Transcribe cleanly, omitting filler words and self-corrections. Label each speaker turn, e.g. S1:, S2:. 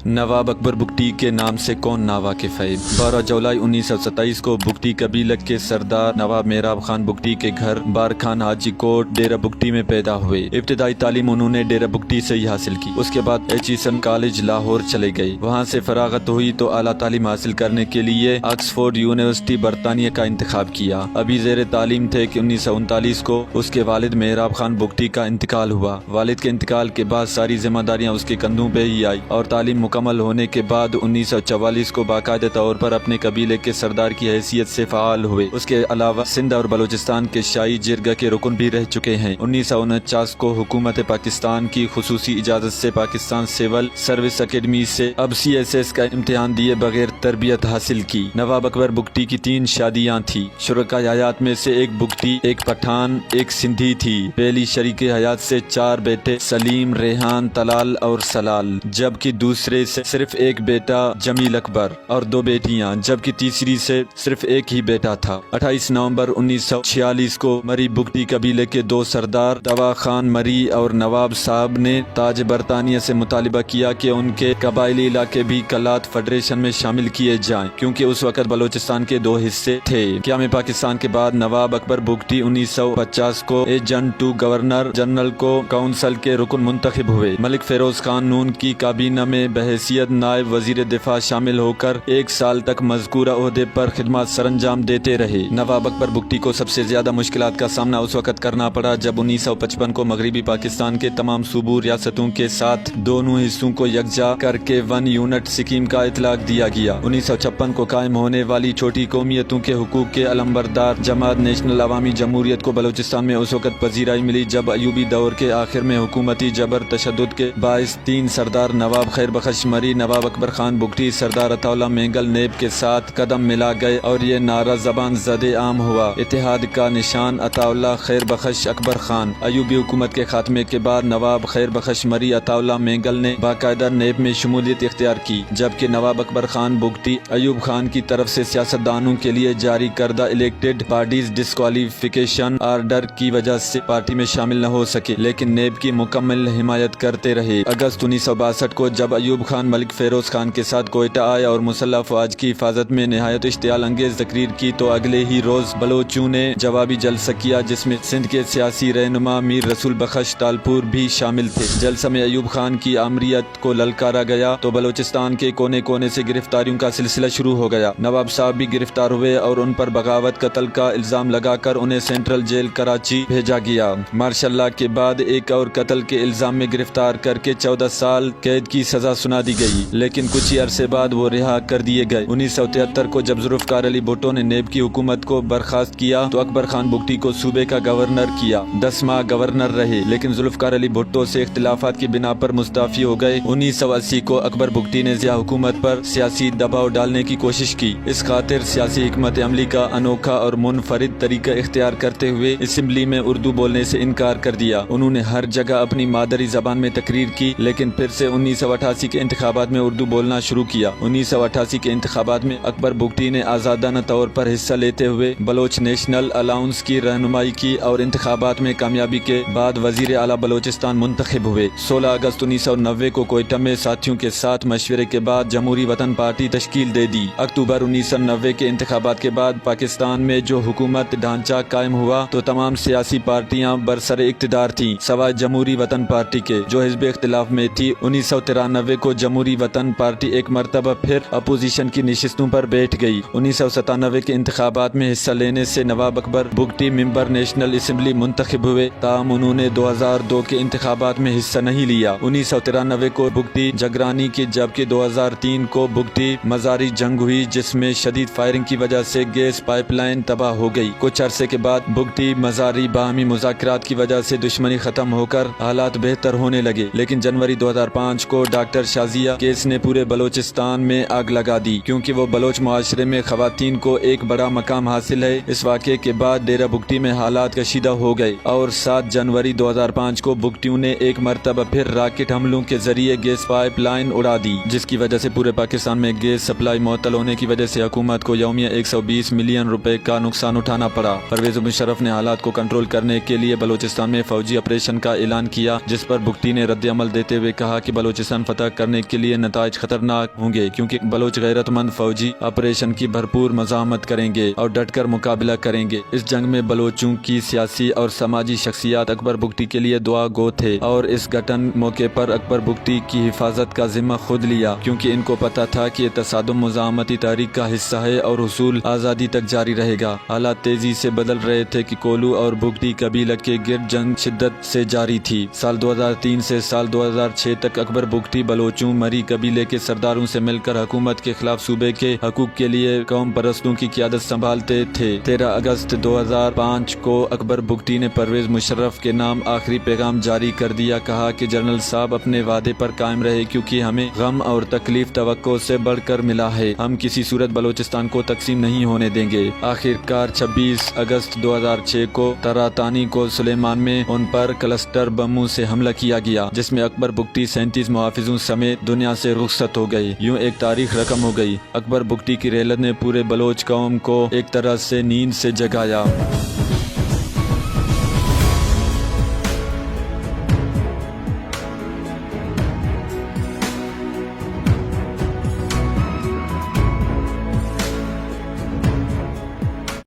S1: नवाब अकबर बुगटी के नाम से कौन नावाकिफ है। 12 जुलाई 1927 को बुगटी कबीले के सरदार नवाब मेहराब खान बुगटी के घर बार खान हाजी कोट डेरा बुगटी में पैदा हुए। इब्तिदाई तालीम उन्होंने डेरा बुगटी से ही हासिल की। उसके बाद एचिसन कॉलेज लाहौर चले गए। वहाँ से फरागत हुई तो आला तालीम हासिल करने के लिए ऑक्सफोर्ड यूनिवर्सिटी बरतानिया का इंतखाब किया। अभी ज़ेर तालीम थे कि 1939 को उसके वालिद मेहराब खान बुगटी का इंतकाल हुआ। वालिद के इंतकाल के बाद सारी जिम्मेदारियाँ उसके कंधों पे ही आई और तालीम मुकम्मल होने के बाद 1944 को बाकायदे तौर पर अपने कबीले के सरदार की हैसियत से फ़ाल हुए। उसके अलावा सिंध और बलूचिस्तान के शाही जिरगा के रुकन भी रह चुके हैं। 1949 को हुकूमत पाकिस्तान की खुसूसी इजाज़त से पाकिस्तान सिविल सर्विस अकेडमी से अब CSS का इम्तिहान दिए बगैर तरबियत हासिल की। नवाब अकबर बुगटी की 3 शादियाँ थी। शुरका हयात में से एक बुगटी, एक पठान, एक सिंधी थी। पहली शरीक हयात से 4 बेटे सलीम, रेहान, तलाल और सलाल, जबकि दूसरे से सिर्फ एक बेटा जमील अकबर और 2 बेटियां, जबकि तीसरी से सिर्फ एक ही बेटा था। 28 नवंबर 1946 को मरी बुगटी कबीले के 2 सरदार दवा खान मरी और नवाब साहब ने ताज बरतानिया से मुतालिबा किया कि उनके कबायली इलाके भी कलात फेडरेशन में शामिल किए जाएं, क्योंकि उस वक्त बलूचिस्तान के 2 हिस्से थे। क़याम पाकिस्तान के बाद नवाब अकबर बुगटी 1950 को एजेंट टू गवर्नर जनरल को काउंसिल के रुकन मुंतखब हुए। मलिक फेरोज खान नून की काबीना में बहैसियत नायब वजीर दिफा शामिल होकर 1 साल तक मज़कूरा ओहदे पर खिदमत सरंजाम देते रहे। नवाब अकबर बुगटी को सबसे ज्यादा मुश्किलात का सामना उस वक्त करना पड़ा जब 1955 को मगरबी पाकिस्तान के तमाम सूबू रियासतों के साथ दोनों हिस्सों को यकजा करके 1 यूनिट स्कीम का इतलाक दिया गया। 1956 को कायम होने वाली छोटी कौमियतों के हुकूक के अलंबरदार जमात नेशनल अवामी जमहूरियत को बलूचिस्तान में उस वक्त पजीराई मिली जब अयूबी दौर के आखिर में हुकूमती जबर तशद्दुद के बाइस 3 सरदार नवाब खैर बख्श मरी, नवाब अकबर खान बुगटी, सरदार अताउल्लाह मेंगल नेब के साथ कदम मिला गए और ये नारा जबान ज़दे आम हुआ, इत्तेहाद का निशान अताउल्लाह खैर बख्श अकबर खान। अयूबी हुकूमत के खात्मे के बाद नवाब खैर बख्श मरी अताउल्लाह मेंगल ने बाकायदा नेब में शमूलियत इख्तियार की, जबकि नवाब अकबर खान बुगटी अयूब खान की तरफ से सियासतदानों के लिए जारी करदा इलेक्टेड पार्टीज डिस्क्वालिफिकेशन आर्डर की वजह से पार्टी में शामिल न हो सके, लेकिन नेब की मुकम्मल हिमायत करते रहे। अगस्त 1962 को जब अयूब खान मलिक फेरोज खान के साथ कोयटा आया और मुसल्लह फौज की हिफाजत में निहायत इश्तियाल अंगेज तकरीर की तो अगले ही रोज बलोचों ने जवाबी जलसा किया जिसमें सिंध के सियासी रहनुमा मीर रसूल बख्श तालपुर भी शामिल थे। जलसा में अयूब खान की आमरीत को ललकारा गया तो बलोचिस्तान के कोने कोने से गिरफ्तारियों का सिलसिला शुरू हो गया। नवाब साहब भी गिरफ्तार हुए और उन पर बगावत कत्ल का इल्जाम लगाकर उन्हें सेंट्रल जेल कराची भेजा गया। मार्शल लॉ के बाद एक और कत्ल के इल्जाम में गिरफ्तार करके 14 साल कैद की सजा सुना दी गई, लेकिन कुछ ही अरसे बाद वो रिहा कर दिए गए। 1973 को जब जुल्फ़िकार अली भुट्टो ने नेब की हुकूमत को बर्खास्त किया तो अकबर खान बुगटी को सूबे का गवर्नर किया। 10 माह गवर्नर रहे, लेकिन जुल्फ़िकार अली भुट्टो से इख्तिलाफात की बिना पर मुस्तफ़ी हो गए। 1980 को अकबर बुगटी ने ज़िया हुकूमत पर सियासी दबाव डालने की कोशिश की। इस खातिर सियासी हिकमत अमली का अनोखा और मुनफरिद तरीका इख्तियार करते हुए असेंबली में उर्दू बोलने से इनकार कर दिया। उन्होंने हर जगह अपनी मादरी जबान में तकरीर की, लेकिन फिर से 1988 के इंतखाबात में उर्दू बोलना शुरू किया। 1988 के इंतखाबात में अकबर बुगटी ने आज़ादाना तौर पर हिस्सा लेते हुए बलोच नेशनल अलाउंस की रहनुमाई की और इंतखाबात में कामयाबी के बाद वजीर आला बलोचिस्तान मुंतखब हुए। 16 अगस्त 1990 को कोयटा में साथियों के साथ मशवरे के बाद जमहूरी वतन पार्टी तश्कील दे दी। अक्टूबर 1990 के इंतखाबात के बाद पाकिस्तान में जो हुकूमत ढांचा कायम हुआ तो तमाम सियासी पार्टियां बरसरे इख्तिदार थीं सवाए जमहूरी वतन पार्टी के, जो हिज़्ब इख्तिलाफ में थी। 1993 को जमहूरी वतन पार्टी एक मरतबा फिर अपोजिशन की नशिस्तों पर बैठ गई। 1997 के इंतखाबात में हिस्सा लेने से Nawab Akbar Bugti member national assembly मुंतखब हुए, ताहम उन्होंने 2002 के इंतखाबात में हिस्सा नहीं लिया। 1993 को बुगटी जगरानी की, जबकि 2003 को बुगटी मजारी जंग हुई जिसमें शदीद फायरिंग की वजह से गैस पाइपलाइन तबाह हो गई। कुछ अरसे के बाद बुगटी मजारी बाहमी मुज़ाकरात की वजह से दुश्मनी खत्म होकर हालात बेहतर होने लगे, लेकिन जनवरी 2005 को डॉक्टर शाजिया केस ने पूरे बलोचिस्तान में आग लगा दी, क्योंकि वो बलोच मुआशरे में खवातीन को एक बड़ा मकाम हासिल है। इस वाक़े के बाद डेरा बुगटी में हालात कशीदा हो गए और 7 जनवरी 2005 को बुगटियों ने एक मरतबा फिर रॉकेट हमलों के जरिए गैस पाइपलाइन उड़ा दी, जिसकी वजह से पूरे पाकिस्तान में गैस सप्लाई मुअत्तल होने की वजह से हुकूमत को यौमिया 120 मिलियन रुपए का नुकसान उठाना पड़ा। परवेज मुशर्रफ ने हालात को कंट्रोल करने के लिए बलोचिस्तान में फौजी ऑपरेशन का ऐलान किया, जिस पर बुगटी ने रद्द अमल देते हुए कहा कि बलोचिस्तान फतह करने کرنے کے لیے نتائج خطرناک ہوں گے، کیونکہ بلوچ غیرت مند فوجی آپریشن کی بھرپور مزاحمت کریں گے اور ڈٹ کر مقابلہ کریں گے۔ اس جنگ میں بلوچوں کی سیاسی اور سماجی شخصیات اکبر بگٹی کے لیے دعا گو تھے، اور اس گھٹن موقع پر اکبر بگٹی کی حفاظت کا ذمہ خود لیا، کیونکہ ان کو پتہ تھا کہ یہ تصادم مزاحمتی تحریک کا حصہ ہے اور حصول آزادی تک جاری رہے گا۔ حالات تیزی سے بدل رہے تھے کہ کولو اور بگٹی قبیلہ کے گرد جنگ شدت سے جاری تھی۔ سال 2003 سے سال 2006 تک اکبر بگٹی بلوچوں مری قبیلے کے سرداروں سے مل کر حکومت کے خلاف صوبے کے حقوق کے لیے قوم پرستوں کی قیادت سنبھالتے تھے۔ 13 اگست 2005 کو اکبر بگٹی نے پرویز مشرف کے نام آخری پیغام جاری کر دیا، کہا کہ جنرل صاحب اپنے وعدے پر قائم رہے، کیونکہ ہمیں غم اور تکلیف توقع سے بڑھ کر ملا ہے، ہم کسی صورت بلوچستان کو تقسیم نہیں ہونے دیں گے۔ آخرکار 26 اگست 2006 کو تراتانی کو سلیمان میں ان پر کلسٹر بموں سے حملہ کیا گیا، جس میں اکبر بگٹی 37 محافظوں سمیت دنیا سے رخصت ہو گئی۔ یوں ایک تاریخ رقم ہو گئی۔ اکبر بگٹی کی رحلت نے پورے بلوچ قوم کو ایک طرح سے نیند سے جگایا۔